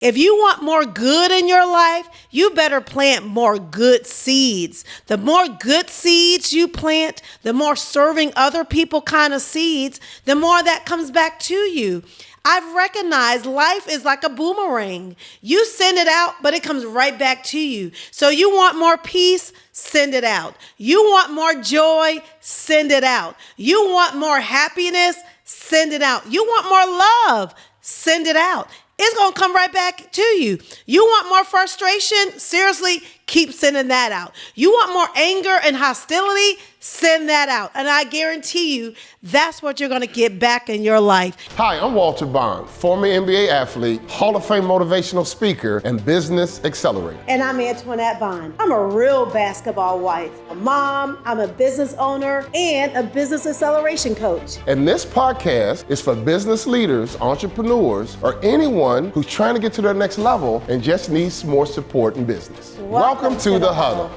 If you want more good in your life, you better plant more good seeds. The more good seeds you plant, the more serving other people kind of seeds, the more that comes back to you. I've recognized life is like a boomerang. You send it out, but it comes right back to you. So you want more peace? Send it out. You want more joy? Send it out. You want more happiness? Send it out. You want more love? Send it out. It's going to come right back to you. You want more frustration? Seriously, keep sending that out. You want more anger and hostility? Send that out. And I guarantee you, that's what you're going to get back in your life. Hi, I'm Walter Bond, former NBA athlete, Hall of Fame motivational speaker, and business accelerator. And I'm Antoinette Bond. I'm a real basketball wife, a mom, I'm a business owner, and a business acceleration coach. And this podcast is for business leaders, entrepreneurs, or anyone who's trying to get to their next level and just needs more support in business. Welcome to the Huddle.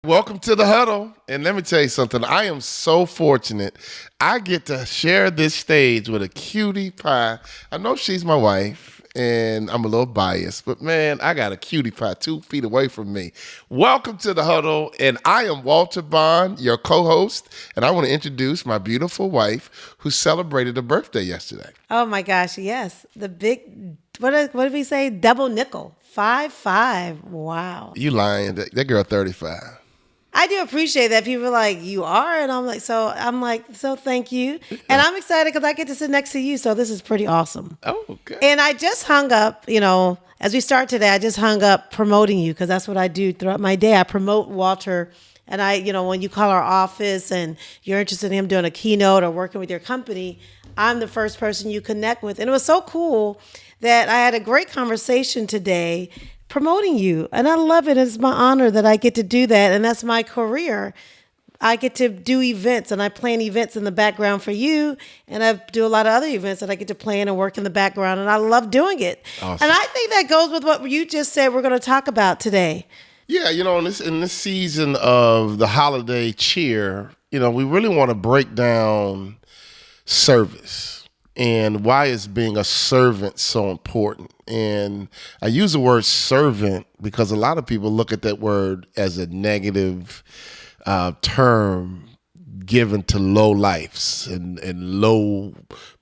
Welcome to the Huddle. And let me tell you something. I am so fortunate. I get to share this stage with a cutie pie. I know she's my wife, and I'm a little biased, but man, I got a cutie pie 2 feet away from me. Welcome to the Huddle, and I am Walter Bond, your co-host, and I want to introduce my beautiful wife who celebrated a birthday yesterday. Oh my gosh, yes. The big, what did we say? Double nickel. 5'5". Wow. You lying. That girl 35. I do appreciate that. People are like, you are? And I'm like, so thank you. And I'm excited because I get to sit next to you. So this is pretty awesome. Oh, okay. And I just hung up, as we start today, I just hung up promoting you because that's what I do throughout my day. I promote Walter. And when you call our office and you're interested in him doing a keynote or working with your company, I'm the first person you connect with. And it was so cool that I had a great conversation today promoting you. And I love it. It's my honor that I get to do that. And that's my career. I get to do events, and I plan events in the background for you. And I do a lot of other events that I get to plan and work in the background. And I love doing it. Awesome. And I think that goes with what you just said we're going to talk about today. Yeah, in this season of the holiday cheer, we really want to break down service and why is being a servant so important. And I use the word servant because a lot of people look at that word as a negative term given to low lifes and low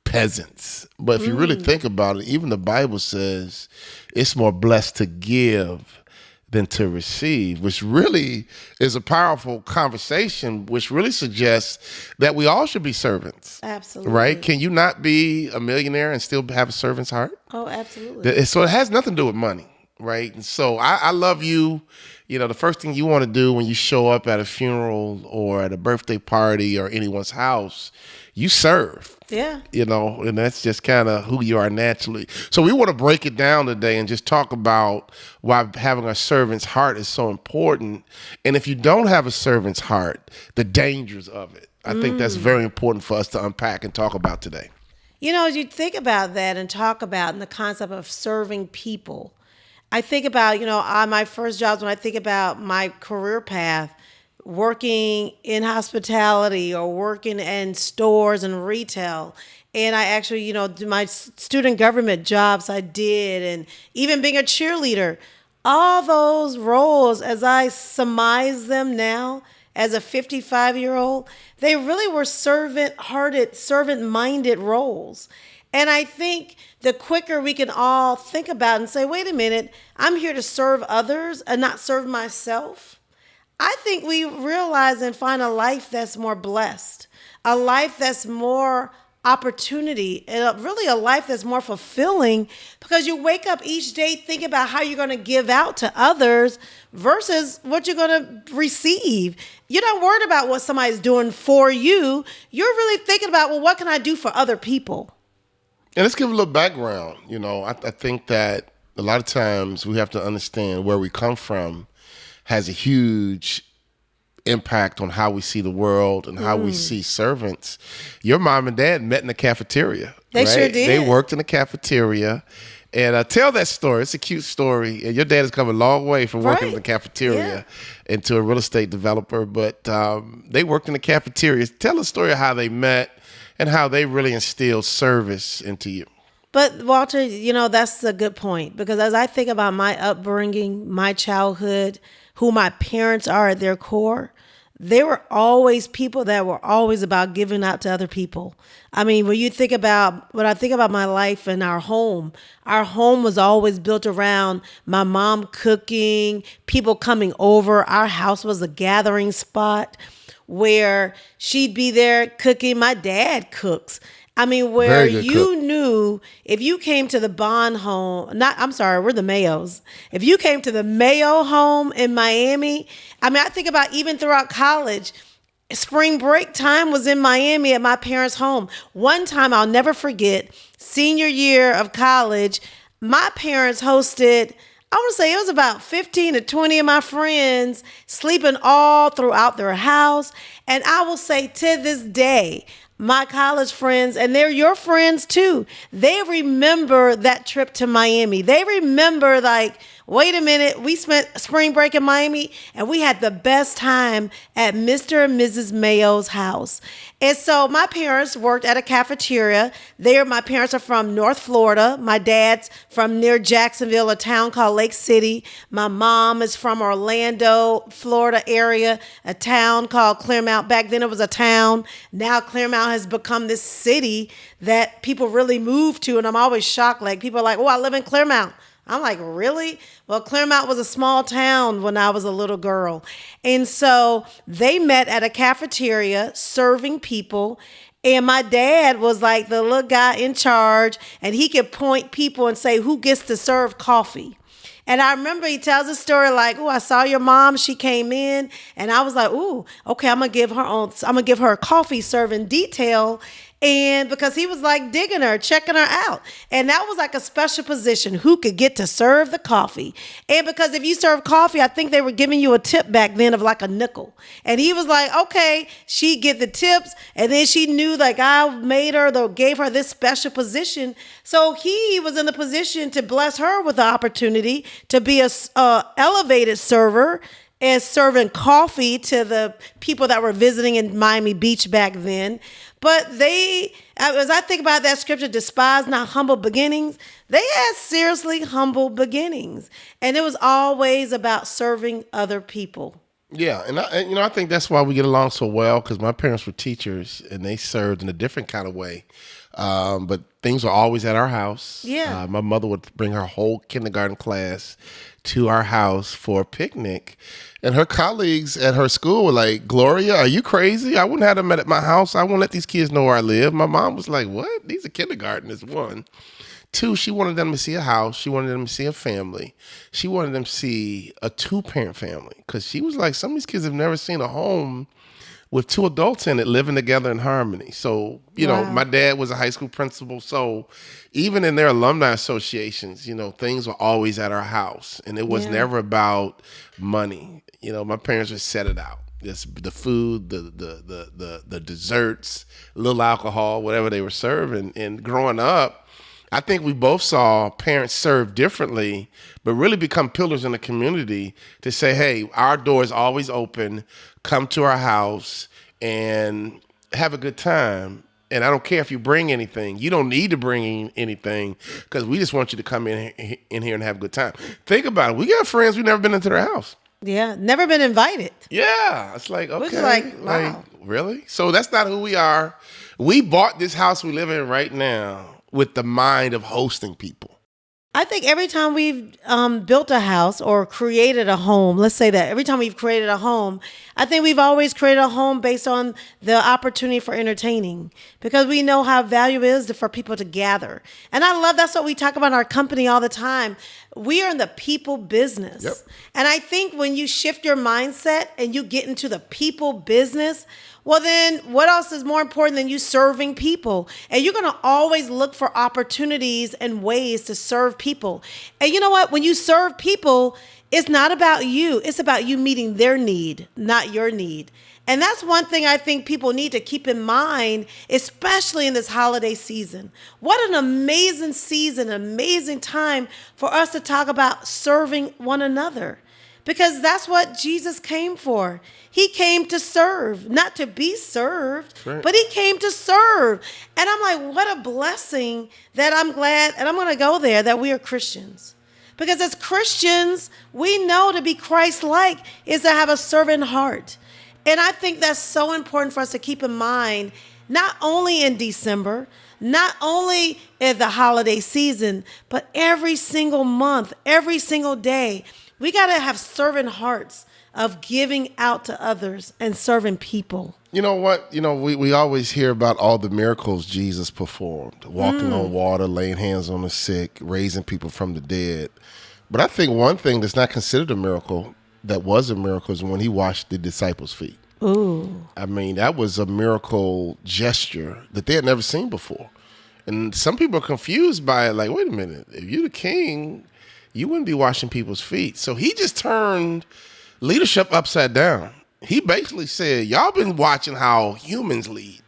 peasants. But if you really think about it, even the Bible says it's more blessed to give than to receive, which really is a powerful conversation, which really suggests that we all should be servants. Absolutely. Right? Can you not be a millionaire and still have a servant's heart? Oh, absolutely. So it has nothing to do with money, right? And so I love you. The first thing you want to do when you show up at a funeral or at a birthday party or anyone's house, you serve. Yeah. And that's just kind of who you are naturally. So we want to break it down today and just talk about why having a servant's heart is so important. And if you don't have a servant's heart, the dangers of it. I think that's very important for us to unpack and talk about today. As you think about that and talk about in the concept of serving people, I think about, on my first jobs, when I think about my career path, working in hospitality or working in stores and retail. And I actually, my student government jobs I did, and even being a cheerleader, all those roles, as I surmise them now as a 55-year-old, they really were servant-hearted, servant-minded roles. And I think the quicker we can all think about and say, wait a minute, I'm here to serve others and not serve myself, I think we realize and find a life that's more blessed, a life that's more opportunity, and really a life that's more fulfilling because you wake up each day thinking about how you're going to give out to others versus what you're going to receive. You're not worried about what somebody's doing for you. You're really thinking about, well, what can I do for other people? And let's give a little background. I think that a lot of times we have to understand where we come from has a huge impact on how we see the world and how we see servants. Your mom and dad met in the cafeteria. They right? sure did. They worked in the cafeteria, And tell that story. It's a cute story. And your dad has come a long way from working in the Right. cafeteria into a real estate developer. But they worked in the cafeteria. Tell the story of how they met and how they really instilled service into you. But Walter, that's a good point, because as I think about my upbringing, my childhood, who my parents are at their core, they were always people that were always about giving out to other people. I mean, when I think about my life and our home was always built around my mom cooking, people coming over. Our house was a gathering spot where she'd be there cooking. My dad cooks. I mean, where Very good you cook. knew if you came to the Bond home, we're the Mayos. If you came to the Mayo home in Miami, I mean, I think about even throughout college, spring break time was in Miami at my parents' home. One time I'll never forget, senior year of college, my parents hosted, I want to say it was about 15 to 20 of my friends sleeping all throughout their house. And I will say to this day, my college friends, and they're your friends too, they remember that trip to Miami. They remember, like, wait a minute, we spent spring break in Miami and we had the best time at Mr. and Mrs. Mayo's house. And so my parents worked at a cafeteria. My parents are from North Florida. My dad's from near Jacksonville, a town called Lake City. My mom is from Orlando, Florida area, a town called Clearmount. Back then it was a town. Now Clearmount has become this city that people really move to. And I'm always shocked. Like, people are like, oh, I live in Clearmount. I'm like, really? Well, Clearmount was a small town when I was a little girl. And so they met at a cafeteria serving people. And my dad was like the little guy in charge, and he could point people and say, who gets to serve coffee? And I remember he tells a story like, oh, I saw your mom. She came in, and I was like, ooh, okay, I'm gonna give her a coffee serving detail. And because he was like digging her, checking her out. And that was like a special position, who could get to serve the coffee. And because if you serve coffee, I think they were giving you a tip back then of like a nickel. And he was like, okay, she'd get the tips. And then she knew, like, I gave her this special position. So he was in the position to bless her with the opportunity to be a elevated server and serving coffee to the people that were visiting in Miami Beach back then. But as I think about that scripture, despise not humble beginnings, they had seriously humble beginnings. And it was always about serving other people. Yeah, and I think that's why we get along so well, because my parents were teachers and they served in a different kind of way. But things were always at our house. Yeah. My mother would bring her whole kindergarten class to our house for a picnic. And her colleagues at her school were like, Gloria, are you crazy? I wouldn't have them at my house. I won't let these kids know where I live. My mom was like, what? These are kindergartners, one. Two, she wanted them to see a house. She wanted them to see a family. She wanted them to see a 2-parent family, because she was like, some of these kids have never seen a home with 2 adults in it living together in harmony. So, my dad was a high school principal. So even in their alumni associations, things were always at our house. And it was never about money. My parents would set it out. Just the food, the desserts, a little alcohol, whatever they were serving. And growing up, I think we both saw parents serve differently, but really become pillars in the community to say, hey, our door is always open. Come to our house and have a good time. And I don't care if you bring anything. You don't need to bring anything, because we just want you to come in here and have a good time. Think about it. We got friends, we've never been into their house. Yeah, never been invited. Yeah, it's like, okay. Which is like, wow. Really? So that's not who we are. We bought this house we live in right now with the mind of hosting people. I think every time we've built a house or created a home, let's say that every time we've created a home, I think we've always created a home based on the opportunity for entertaining, because we know how valuable it is for people to gather. And I love, that's what we talk about in our company all the time. We are in the people business. Yep. And I think when you shift your mindset and you get into the people business, well, then what else is more important than you serving people? And you're going to always look for opportunities and ways to serve people. And you know what? When you serve people, it's not about you. It's about you meeting their need, not your need. And that's one thing I think people need to keep in mind, especially in this holiday season. What an amazing season, amazing time for us to talk about serving one another. Because that's what Jesus came for. He came to serve, not to be served, right. but he came to serve. And I'm like, what a blessing that I'm glad, and I'm going to go there, that we are Christians. Because as Christians, we know to be Christ-like is to have a servant heart. And I think that's so important for us to keep in mind, not only in December, not only in the holiday season, but every single month, every single day. We got to have servant hearts of giving out to others and serving people. You know what? We always hear about all the miracles Jesus performed, walking on water, laying hands on the sick, raising people from the dead. But I think one thing that's not considered a miracle, that was a miracle, is when he washed the disciples' feet. Ooh. I mean, that was a miracle gesture that they had never seen before. And some people are confused by it, like, wait a minute, if you're the king, you wouldn't be washing people's feet. So he just turned leadership upside down. He basically said, y'all been watching how humans lead.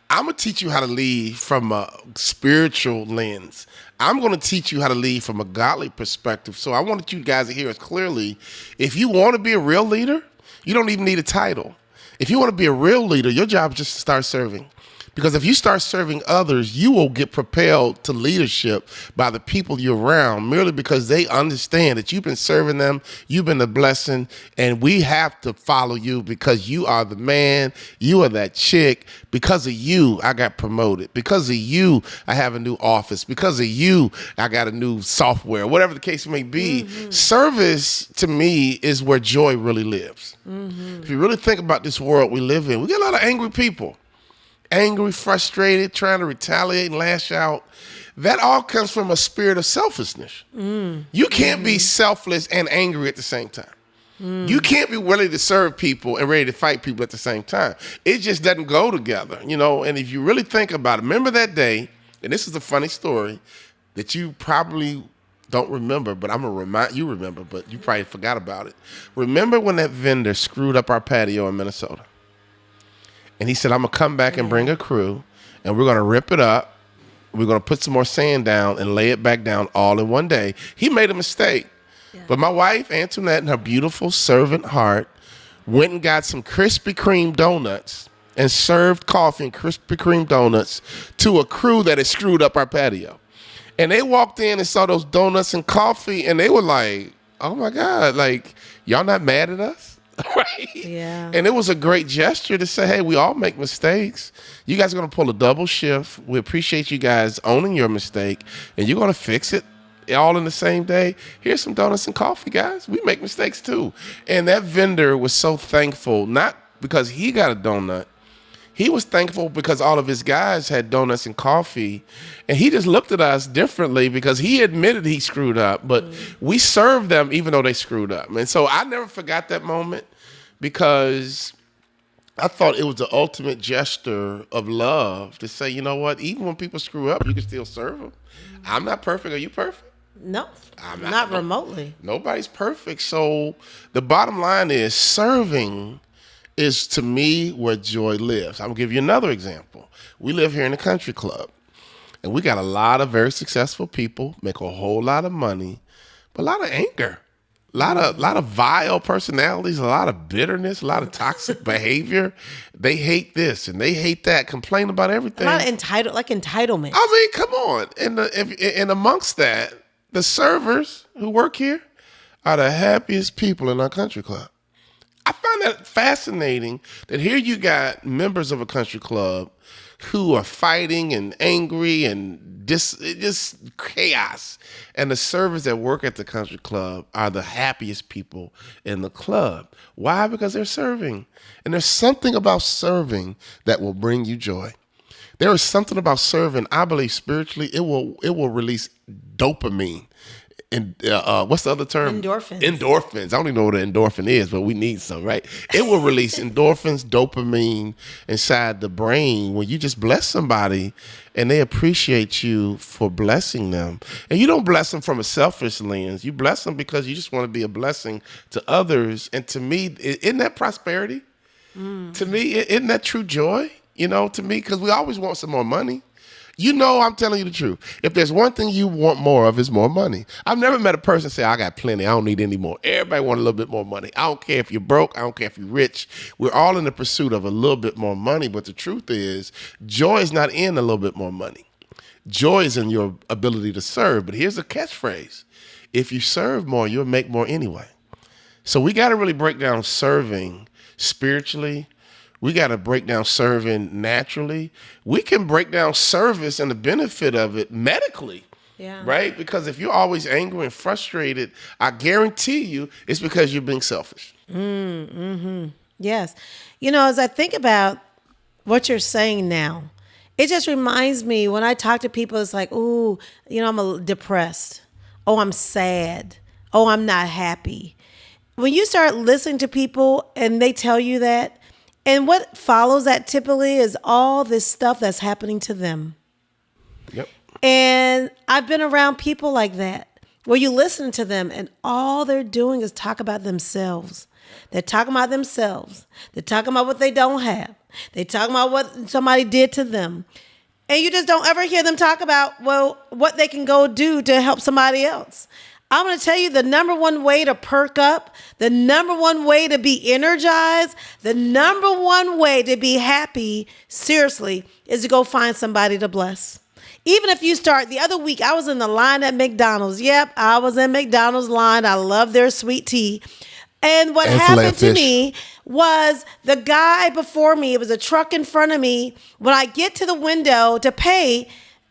I'm going to teach you how to lead from a spiritual lens. I'm going to teach you how to lead from a godly perspective. So I wanted you guys to hear us clearly. If you want to be a real leader, you don't even need a title. If you want to be a real leader, your job is just to start serving. Because if you start serving others, you will get propelled to leadership by the people you're around, merely because they understand that you've been serving them, you've been a blessing, and we have to follow you because you are the man, you are that chick. Because of you, I got promoted. Because of you, I have a new office. Because of you, I got a new software, whatever the case may be. Mm-hmm. Service, to me, is where joy really lives. Mm-hmm. If you really think about this world we live in, we got a lot of angry people. Angry, frustrated, trying to retaliate and lash out. That all comes from a spirit of selfishness. You can't be selfless and angry at the same time. You can't be willing to serve people and ready to fight people at the same time. It just doesn't go together, and if you really think about it, remember that day, and this is a funny story that you probably don't remember, but I'm going to remind you remember, but you probably forgot about it. Remember when that vendor screwed up our patio in Minnesota? And he said, I'm going to come back and bring a crew, and we're going to rip it up. We're going to put some more sand down and lay it back down all in one day. He made a mistake. Yeah. But my wife, Antoinette, and her beautiful servant heart went and got some Krispy Kreme donuts and served coffee and Krispy Kreme donuts to a crew that had screwed up our patio. And they walked in and saw those donuts and coffee, and they were like, oh, my God, like, y'all not mad at us? Right? Yeah. And it was a great gesture to say, hey, we all make mistakes. You guys are going to pull a double shift. We appreciate you guys owning your mistake, and you're going to fix it all in the same day. Here's some donuts and coffee, guys. We make mistakes too. And that vendor was so thankful, not because he got a donut. He was thankful because all of his guys had donuts and coffee, and he just looked at us differently because he admitted he screwed up, but we served them even though they screwed up. And so I never forgot that moment because I thought it was the ultimate gesture of love to say, you know what, even when people screw up, you can still serve them. I'm not perfect. Are you perfect? No, I'm not remotely. Nobody's perfect. So the bottom line is serving is, to me, where joy lives. I'm going to give you another example. We live here in a country club, and we got a lot of very successful people, make a whole lot of money, but a lot of anger, a lot of vile personalities, a lot of bitterness, a lot of toxic behavior. They hate this and they hate that, complain about everything. A lot of entitlement. I mean, come on. And amongst that, the servers who work here are the happiest people in our country club. I find that fascinating that here you got members of a country club who are fighting and angry and just chaos. And the servers that work at the country club are the happiest people in the club. Why? Because they're serving. And there's something about serving that will bring you joy. There is something about serving, I believe spiritually, it will release dopamine. And what's the other term? Endorphins. I don't even know what an endorphin is, but we need some, right? It will release endorphins, dopamine inside the brain when you just bless somebody and they appreciate you for blessing them. And you don't bless them from a selfish lens. You bless them because you just want to be a blessing to others. And to me, isn't that prosperity? To me, isn't that true joy? To me, because we always want some more money. I'm telling you the truth. If there's one thing you want more of, it's more money. I've never met a person say, I got plenty, I don't need any more. Everybody want a little bit more money. I don't care if you're broke, I don't care if you're rich. We're all in the pursuit of a little bit more money, but the truth is, joy is not in a little bit more money. Joy is in your ability to serve. But here's a catchphrase. If you serve more, you'll make more anyway. So we got to really break down serving spiritually. We got to break down serving naturally. We can break down service and the benefit of it medically, right? Because if you're always angry and frustrated, I guarantee you it's because you're being selfish. Yes. As I think about what you're saying now, it just reminds me when I talk to people, it's like, ooh, I'm depressed. Oh, I'm sad. Oh, I'm not happy. When you start listening to people and they tell you that, and what follows that typically is all this stuff that's happening to them. Yep. And I've been around people like that, where you listen to them and all they're doing is talk about themselves. They're talking about themselves. They're talking about what they don't have. They're talking about what somebody did to them. And you just don't ever hear them talk about, what they can go do to help somebody else. I'm going to tell you the number one way to perk up, the number one way to be energized, the number one way to be happy, seriously, is to go find somebody to bless. Even if you start, the other week, I was in the line at McDonald's. Yep, I was in McDonald's line. I love their sweet tea. And what happened to me was the guy before me, it was a truck in front of me. When I get to the window to pay,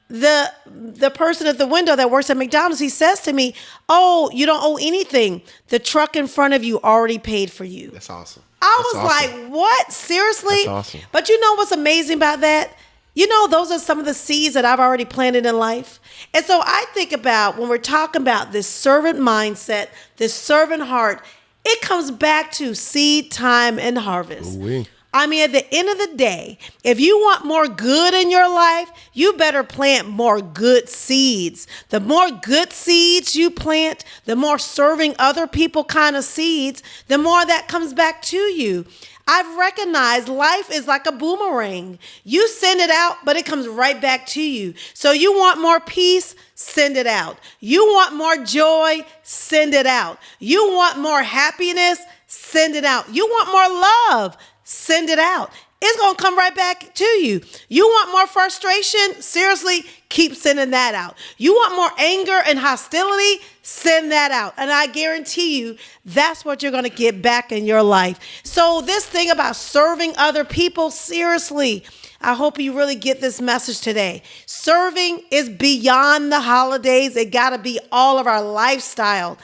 the person at the window that works at McDonald's, he says to me, "Oh, you don't owe anything. The truck in front of you already paid for you." That's awesome. I was like, what? Seriously? That's awesome. But you know what's amazing about that? Those are some of the seeds that I've already planted in life. And so I think about when we're talking about this servant mindset, this servant heart, it comes back to seed time and harvest. Ooh-wee. I mean, at the end of the day, if you want more good in your life, you better plant more good seeds. The more good seeds you plant, the more serving other people kind of seeds, the more that comes back to you. I've recognized life is like a boomerang. You send it out, but it comes right back to you. So you want more peace? Send it out. You want more joy? Send it out. You want more happiness? Send it out. You want more love? Send it out. It's going to come right back to you. You want more frustration? Seriously, keep sending that out. You want more anger and hostility? Send that out. And I guarantee you, that's what you're going to get back in your life. So this thing about serving other people, seriously, I hope you really get this message today. Serving is beyond the holidays. It got to be all of our lifestyle.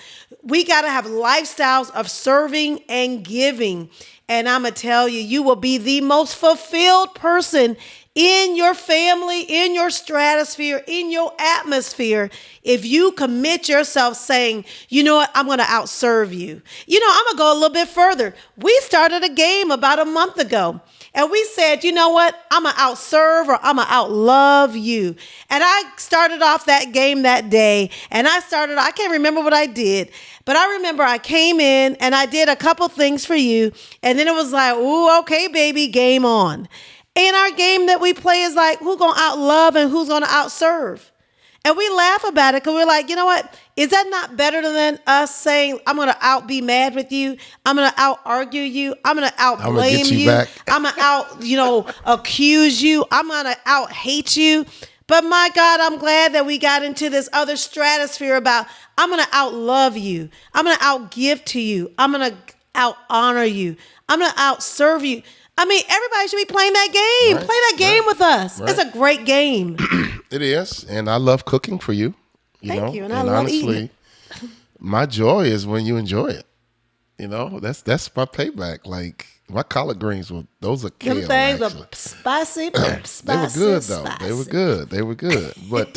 We got to have lifestyles of serving and giving. And I'm going to tell you, you will be the most fulfilled person in your family, in your stratosphere, in your atmosphere, if you commit yourself saying, you know what, I'm going to outserve you. I'm going to go a little bit further. We started a game about a month ago. And we said, you know what, I'm going to outserve or I'm going to outlove you. And I started off that game that day. And I can't remember what I did. But I remember I came in and I did a couple things for you. And then it was like, ooh, okay, baby, game on. And our game that we play is like, who's going to outlove and who's going to outserve? And we laugh about it because we're like, you know what? Is that not better than us saying, I'm going to be mad with you. I'm going to out-argue you. I'm going to out-blame you. I'm going to accuse you. I'm going to out-hate you. But my God, I'm glad that we got into this other stratosphere about, I'm going to out-love you. I'm going to out-give to you. I'm going to out-honor you. I'm going to out-serve you. I mean, everybody should be playing that game. Right, play that game with us. Right. It's a great game. It is. And I love cooking for you. Thank you. And I love honestly, eating it. My joy is when you enjoy it. That's my payback. Like my collard greens those are kale. Them things are spicy. They were good though. Spicy. They were good. But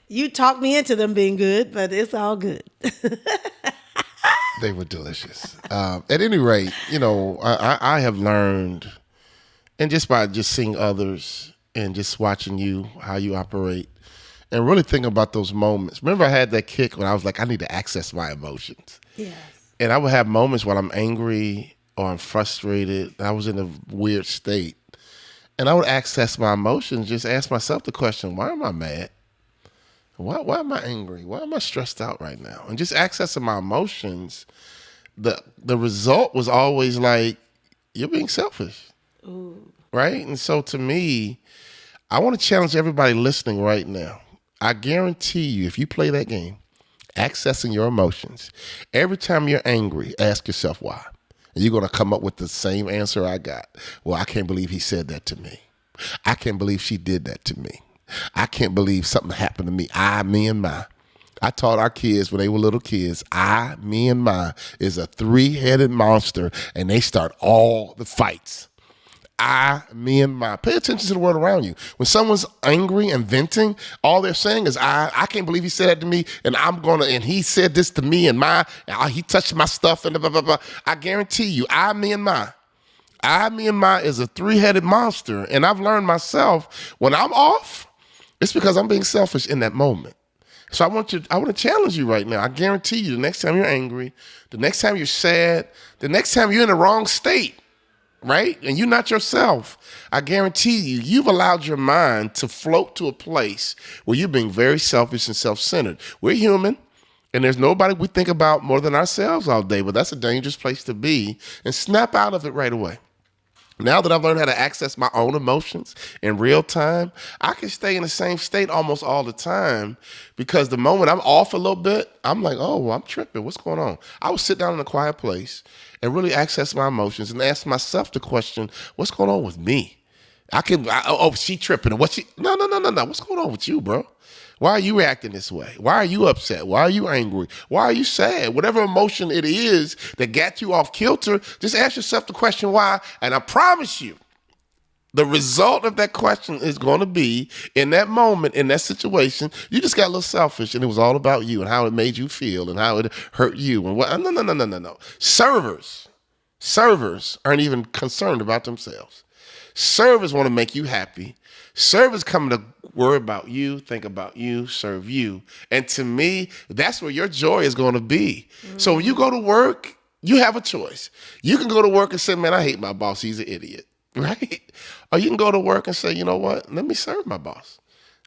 you talked me into them being good, but it's all good. They were delicious. At any rate, I have learned, and just by seeing others and just watching you, how you operate, and really thinking about those moments. Remember I had that kick when I was like, I need to access my emotions. Yes. And I would have moments when I'm angry or I'm frustrated, I was in a weird state, and I would access my emotions, just ask myself the question, why am I mad? Why am I angry? Why am I stressed out right now? And just accessing my emotions, the result was always like, you're being selfish. Ooh. Right? And so to me, I want to challenge everybody listening right now. I guarantee you, if you play that game, accessing your emotions, every time you're angry, ask yourself why. And you're going to come up with the same answer I got. Well, I can't believe he said that to me. I can't believe she did that to me. I can't believe something happened to me. Me, and my. I taught our kids when they were little kids, me, and my is a three-headed monster, and they start all the fights. Me, and my. Pay attention to the world around you. When someone's angry and venting, all they're saying is, I can't believe he said that to me, and and he said this to me, and he touched my stuff, and blah, blah, blah. I guarantee you, me, and my. Me, and my is a three-headed monster, and I've learned myself, when I'm off, it's because I'm being selfish in that moment. So I want to challenge you right now. I guarantee you, the next time you're angry, the next time you're sad, the next time you're in the wrong state, right? And you're not yourself, I guarantee you, you've allowed your mind to float to a place where you're being very selfish and self-centered. We're human, and there's nobody we think about more than ourselves all day, but that's a dangerous place to be, and snap out of it right away. Now that I've learned how to access my own emotions in real time, I can stay in the same state almost all the time, because the moment I'm off a little bit, I'm like, oh, well, I'm tripping. What's going on? I would sit down in a quiet place and really access my emotions and ask myself the question, what's going on with me? She tripping. No. What's going on with you, bro? Why are you reacting this way? Why are you upset? Why are you angry? Why are you sad? Whatever emotion it is that got you off kilter, just ask yourself the question why, and I promise you, the result of that question is going to be, in that moment, in that situation, you just got a little selfish, and it was all about you and how it made you feel and how it hurt you. And what? No. Servers aren't even concerned about themselves. Servers want to make you happy. Servers come to worry about you, think about you, serve you. And to me, that's where your joy is going to be. Mm-hmm. So when you go to work, you have a choice. You can go to work and say, man, I hate my boss. He's an idiot, right? Or you can go to work and say, you know what? Let me serve my boss.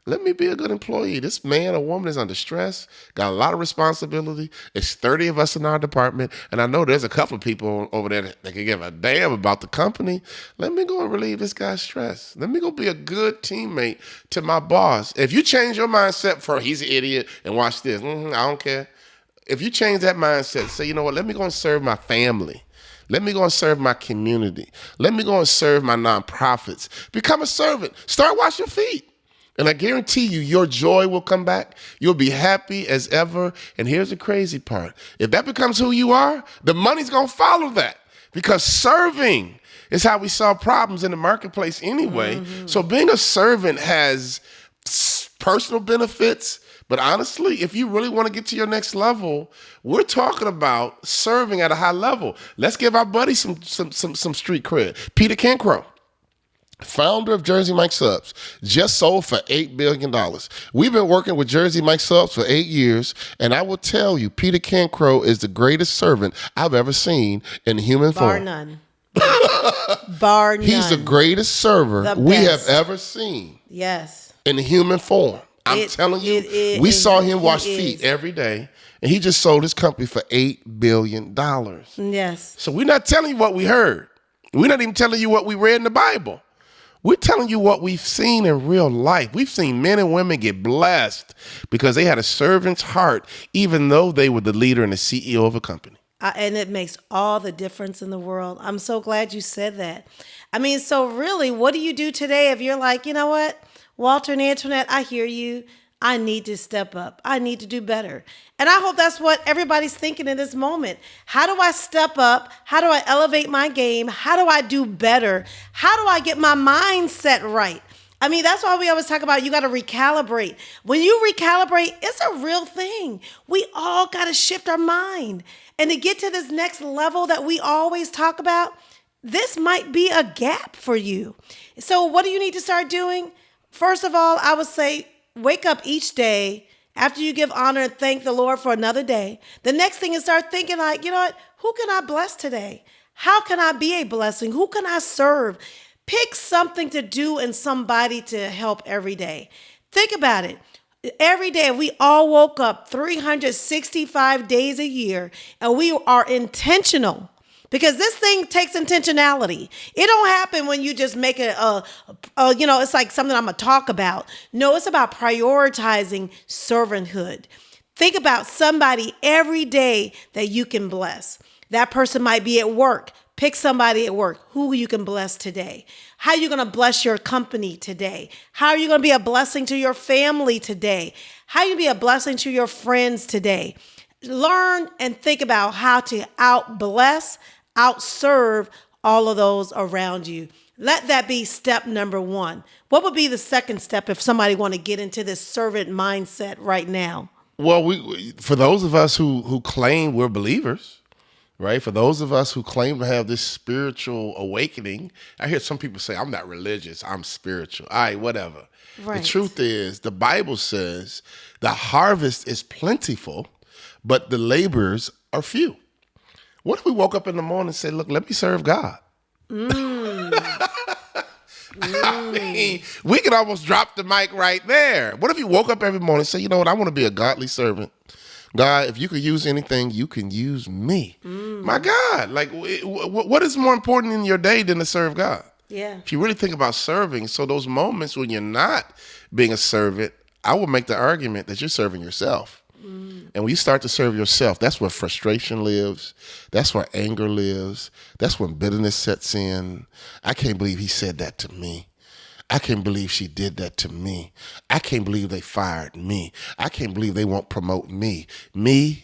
Let me be a good employee. This man or woman is under stress, got a lot of responsibility. It's 30 of us in our department, and I know there's a couple of people over there that can give a damn about the company. Let me go and relieve this guy's stress. Let me go be a good teammate to my boss. If you change your mindset for he's an idiot and watch this, I don't care. If you change that mindset, say, you know what, let me go and serve my family. Let me go and serve my community. Let me go and serve my nonprofits. Become a servant. Start washing your feet. And I guarantee you, your joy will come back. You'll be happy as ever. And here's the crazy part. If that becomes who you are, the money's going to follow that. Because serving is how we solve problems in the marketplace anyway. Mm-hmm. So being a servant has personal benefits. But honestly, if you really want to get to your next level, we're talking about serving at a high level. Let's give our buddy some street cred. Peter Cancro, founder of Jersey Mike Subs, just sold for $8 billion. We've been working with Jersey Mike Subs for 8 years, and I will tell you, Peter Cancro is the greatest servant I've ever seen in human form. Bar none. Bar none. He's the greatest server we have ever seen. Yes. In human form. I'm telling you, we saw him wash feet every day, and he just sold his company for $8 billion. Yes. So we're not telling you what we heard. We're not even telling you what we read in the Bible. We're telling you what we've seen in real life. We've seen men and women get blessed because they had a servant's heart, even though they were the leader and the CEO of a company. And it makes all the difference in the world. I'm so glad you said that. I mean, so really, what do you do today if you're like, you know what, Walter and Antoinette, I hear you. I need to step up. I need to do better. And I hope that's what everybody's thinking in this moment. How do I step up? How do I elevate my game? How do I do better? How do I get my mindset right? I mean, that's why we always talk about you got to recalibrate. When you recalibrate, it's a real thing. We all got to shift our mind. And to get to this next level that we always talk about, this might be a gap for you. So what do you need to start doing? First of all, I would say wake up each day after you give honor and thank the Lord for another day. The next thing is start thinking like, you know what? Who can I bless today? How can I be a blessing? Who can I serve? Pick something to do and somebody to help every day. Think about it. Every day, if we all woke up 365 days a year and we are intentional, because this thing takes intentionality. It don't happen when you just make it it's like something I'm going to talk about. No, it's about prioritizing servanthood. Think about somebody every day that you can bless. That person might be at work. Pick somebody at work who you can bless today. How are you going to bless your company today? How are you going to be a blessing to your family today? How are you going to be a blessing to your friends today? Learn and think about how to out-bless, out-serve all of those around you. Let that be step number one. What would be the second step if somebody want to get into this servant mindset right now? Well, for those of us who claim we're believers, right? For those of us who claim to have this spiritual awakening, I hear some people say, I'm not religious, I'm spiritual. All right, whatever. Right. The truth is, the Bible says the harvest is plentiful, but the laborers are few. What if we woke up in the morning and said, look, let me serve God? I mean, we could almost drop the mic right there. What if you woke up every morning and said, you know what, I want to be a godly servant. God, if you could use anything, you can use me. My God, like what is more important in your day than to serve God? Yeah. If you really think about serving, so those moments when you're not being a servant, I would make the argument that you're serving yourself. And when you start to serve yourself, that's where frustration lives. That's where anger lives. That's when bitterness sets in. I can't believe he said that to me. I can't believe she did that to me. I can't believe they fired me. I can't believe they won't promote me. Me.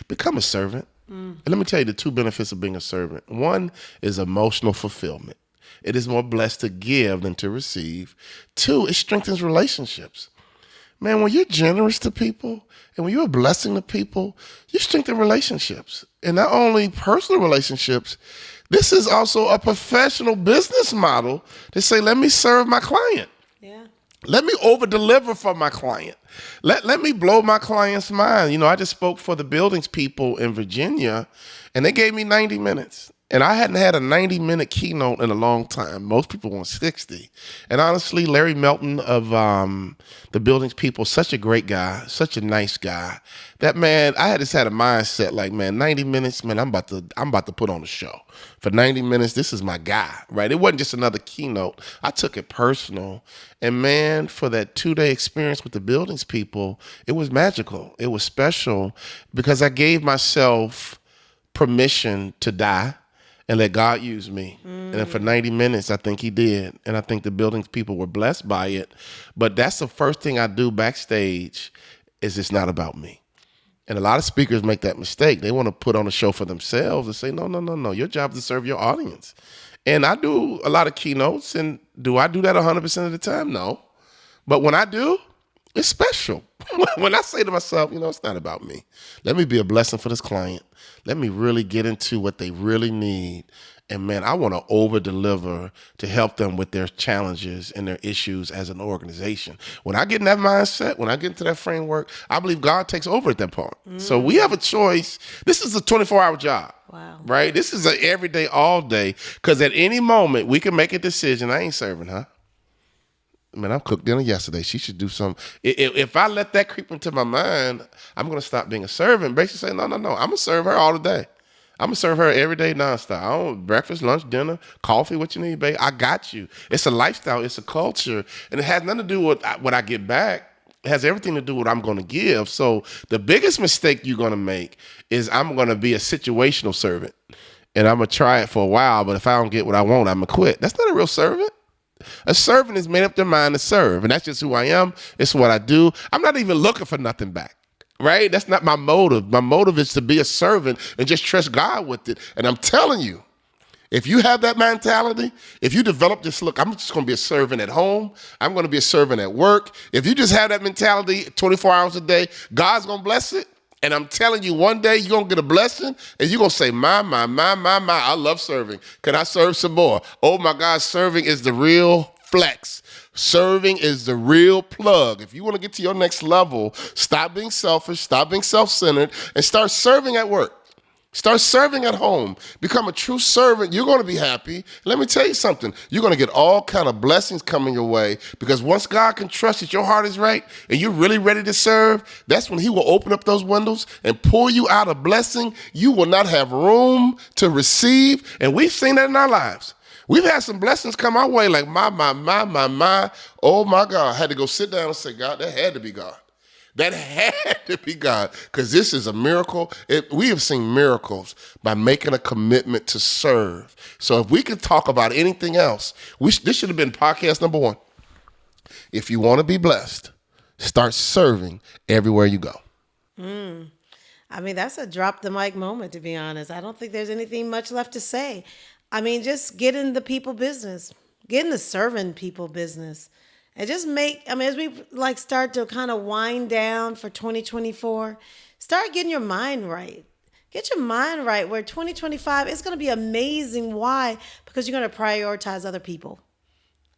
Become a servant. And let me tell you the two benefits of being a servant. One is emotional fulfillment. It is more blessed to give than to receive. Two, it strengthens relationships. Man, when you're generous to people and when you're a blessing to people, you strengthen relationships. And not only personal relationships, this is also a professional business model to say, let me serve my client. Yeah. Let me over-deliver for my client. Let me blow my client's mind. You know, I just spoke for the buildings people in Virginia, and they gave me 90 minutes. And I hadn't had a 90-minute keynote in a long time. Most people want 60. And honestly, Larry Melton of the buildings people, such a great guy, such a nice guy. That man, I had just had a mindset like, man, 90 minutes, man, I'm about to put on a show. For 90 minutes, this is my guy, right? It wasn't just another keynote. I took it personal. And man, for that 2-day experience with the buildings people, it was magical. It was special because I gave myself permission to die and let God use me. And then for 90 minutes, I think he did. And I think the buildings people were blessed by it. But that's the first thing I do backstage is it's not about me. And a lot of speakers make that mistake. They want to put on a show for themselves and say, no. Your job is to serve your audience. And I do a lot of keynotes. And do I do that 100% of the time? No. But when I do, it's special. When I say to myself, you know, it's not about me. Let me be a blessing for this client. Let me really get into what they really need. And man, I want to over-deliver to help them with their challenges and their issues as an organization. When I get in that mindset, when I get into that framework, I believe God takes over at that point. So we have a choice. This is a 24-hour job. Wow. Right? This is an everyday, all day. Because at any moment, we can make a decision. I ain't serving her. Man, I cooked dinner yesterday. She should do something. If I let that creep into my mind, I'm going to stop being a servant. Basically say, no. I'm going to serve her all the day. I'm going to serve her every day nonstop. I don't breakfast, lunch, dinner, coffee, what you need, babe. I got you. It's a lifestyle. It's a culture. And it has nothing to do with what I get back. It has everything to do with what I'm going to give. So the biggest mistake you're going to make is I'm going to be a situational servant. And I'm going to try it for a while, but if I don't get what I want, I'm going to quit. That's not a real servant. A servant is made up their mind to serve. And that's just who I am. It's what I do. I'm not even looking for nothing back. Right? That's not my motive. My motive is to be a servant and just trust God with it. And I'm telling you, if you have that mentality, if you develop this, look, I'm just going to be a servant at home. I'm going to be a servant at work. If you just have that mentality 24 hours a day, God's going to bless it. And I'm telling you, one day you're going to get a blessing and you're going to say, my, I love serving. Can I serve some more? Oh my God, serving is the real flex. Serving is the real plug. If you want to get to your next level, stop being selfish, stop being self-centered, and start serving at work. Start serving at home. Become a true servant. You're going to be happy. Let me tell you something. You're going to get all kind of blessings coming your way, because once God can trust that your heart is right and you're really ready to serve, that's when he will open up those windows and pour you out a blessing you will not have room to receive. And we've seen that in our lives. We've had some blessings come our way like my. Oh my God. I had to go sit down and say, God, that had to be God. That had to be God, because this is a miracle. We have seen miracles by making a commitment to serve. So if we could talk about anything else, this should have been podcast number 1. If you want to be blessed, start serving everywhere you go. I mean, that's a drop the mic moment, to be honest. I don't think there's anything much left to say. I mean, just get in the people business, get in the serving people business. And just as we start to kind of wind down for 2024, start getting your mind right. Get your mind right, where 2025 is going to be amazing. Why? Because you're going to prioritize other people.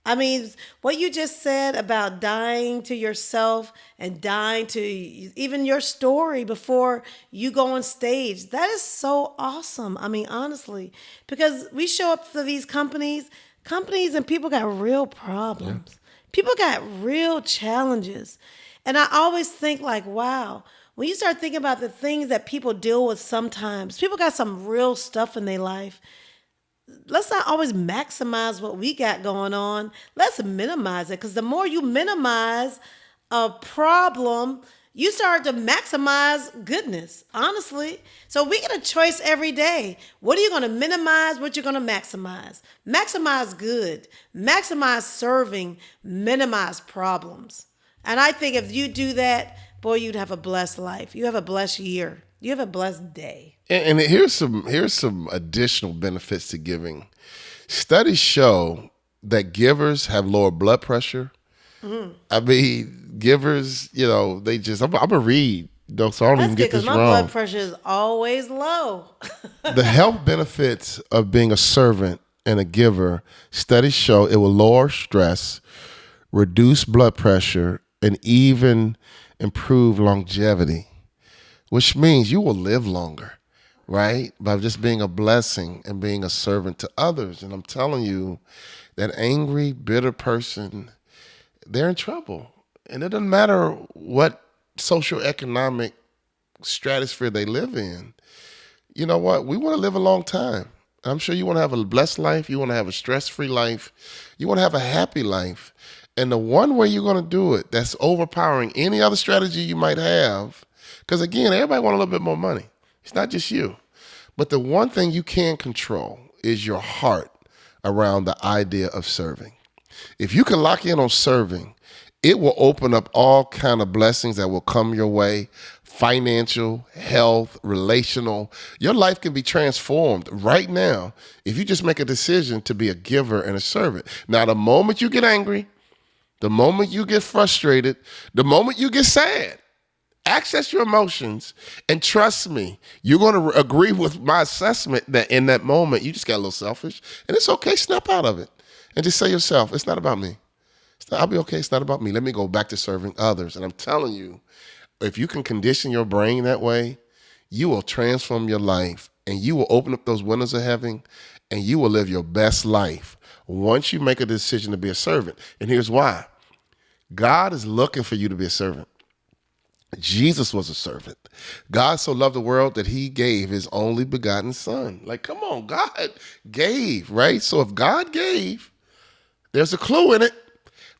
I mean, what you just said about dying to yourself and dying to even your story before you go on stage, that is so awesome. I mean, honestly, because we show up to these companies and people got real problems. Yeah. People got real challenges. And I always think wow, when you start thinking about the things that people deal with sometimes, people got some real stuff in their life. Let's not always maximize what we got going on. Let's minimize it, because the more you minimize a problem, you start to maximize goodness, honestly. So we get a choice every day. What are you going to minimize? What you're going to maximize? Maximize good, maximize serving, minimize problems. And I think if you do that, boy, you'd have a blessed life. You have a blessed year. You have a blessed day. And here's some additional benefits to giving. Studies show that givers have lower blood pressure. Mm-hmm. I mean, givers, I'm going to read, so I don't even get this wrong. My blood pressure is always low. The health benefits of being a servant and a giver, studies show it will lower stress, reduce blood pressure, and even improve longevity, which means you will live longer, right? By just being a blessing and being a servant to others. And I'm telling you, that angry, bitter person, they're in trouble. And it doesn't matter what socioeconomic stratosphere they live in. You know what? We want to live a long time. I'm sure you want to have a blessed life. You want to have a stress-free life. You want to have a happy life. And the one way you're going to do it that's overpowering any other strategy you might have, because again, everybody wants a little bit more money. It's not just you. But the one thing you can control is your heart around the idea of serving. If you can lock in on serving, it will open up all kind of blessings that will come your way. Financial, health, relational. Your life can be transformed right now if you just make a decision to be a giver and a servant. Now, the moment you get angry, the moment you get frustrated, the moment you get sad, access your emotions, and trust me, you're going to agree with my assessment that in that moment, you just got a little selfish, and it's okay, snap out of it. And just say to yourself, it's not about me. I'll be okay, it's not about me. Let me go back to serving others. And I'm telling you, if you can condition your brain that way, you will transform your life, and you will open up those windows of heaven, and you will live your best life once you make a decision to be a servant. And here's why. God is looking for you to be a servant. Jesus was a servant. God so loved the world that he gave his only begotten son. Like, come on, God gave, right? So if God gave, there's a clue in it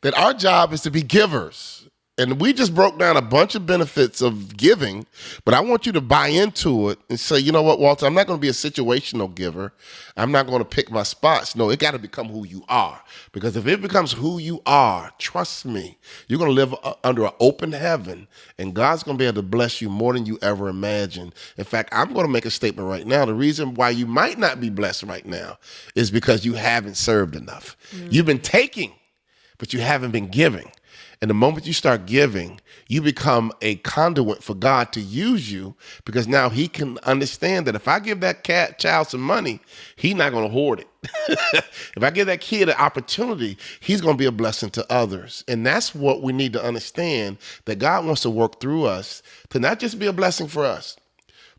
that our job is to be givers. And we just broke down a bunch of benefits of giving, but I want you to buy into it and say, you know what, Walter, I'm not going to be a situational giver. I'm not going to pick my spots. No, it got to become who you are. Because if it becomes who you are, trust me, you're going to live under an open heaven, and God's going to be able to bless you more than you ever imagined. In fact, I'm going to make a statement right now. The reason why you might not be blessed right now is because you haven't served enough. You've been taking, but you haven't been giving. And the moment you start giving, you become a conduit for God to use you, because now he can understand that if I give that child some money, he's not going to hoard it. If I give that kid an opportunity, he's going to be a blessing to others. And that's what we need to understand, that God wants to work through us to not just be a blessing for us,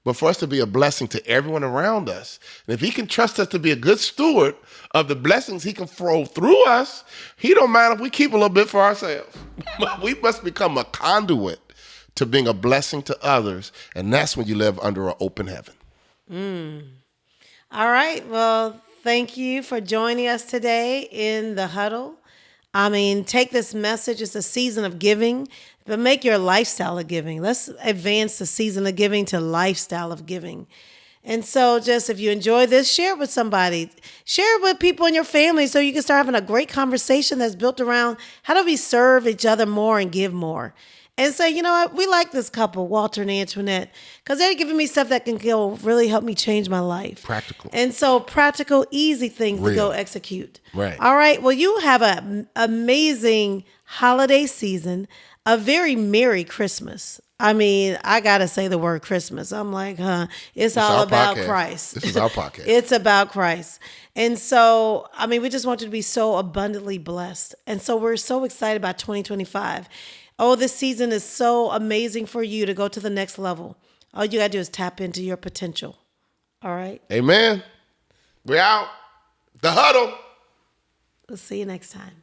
but for us to be a blessing to everyone around us. And if he can trust us to be a good steward of the blessings he can throw through us, he don't mind if we keep a little bit for ourselves. We must become a conduit to being a blessing to others, and that's when you live under an open heaven. All right. Well, thank you for joining us today in the Huddle. I mean, take this message. It's a season of giving, but make your lifestyle of giving. Let's advance the season of giving to lifestyle of giving. And so just if you enjoy this, share it with somebody. Share it with people in your family so you can start having a great conversation that's built around how do we serve each other more and give more. And say, you know what, we like this couple, Walter and Antoinette, because they're giving me stuff that can go really help me change my life. Practical. And so practical, easy things to go Real. execute. Right. All right. Well, you have an amazing holiday season, a very Merry Christmas. I mean, I got to say the word Christmas. I'm like, it's all our about podcast. Christ. This is our podcast. It's about Christ. And so, I mean, we just want you to be so abundantly blessed. And so we're so excited about 2025. Oh, this season is so amazing for you to go to the next level. All you got to do is tap into your potential. All right? Amen. We're out. The Huddle. We'll see you next time.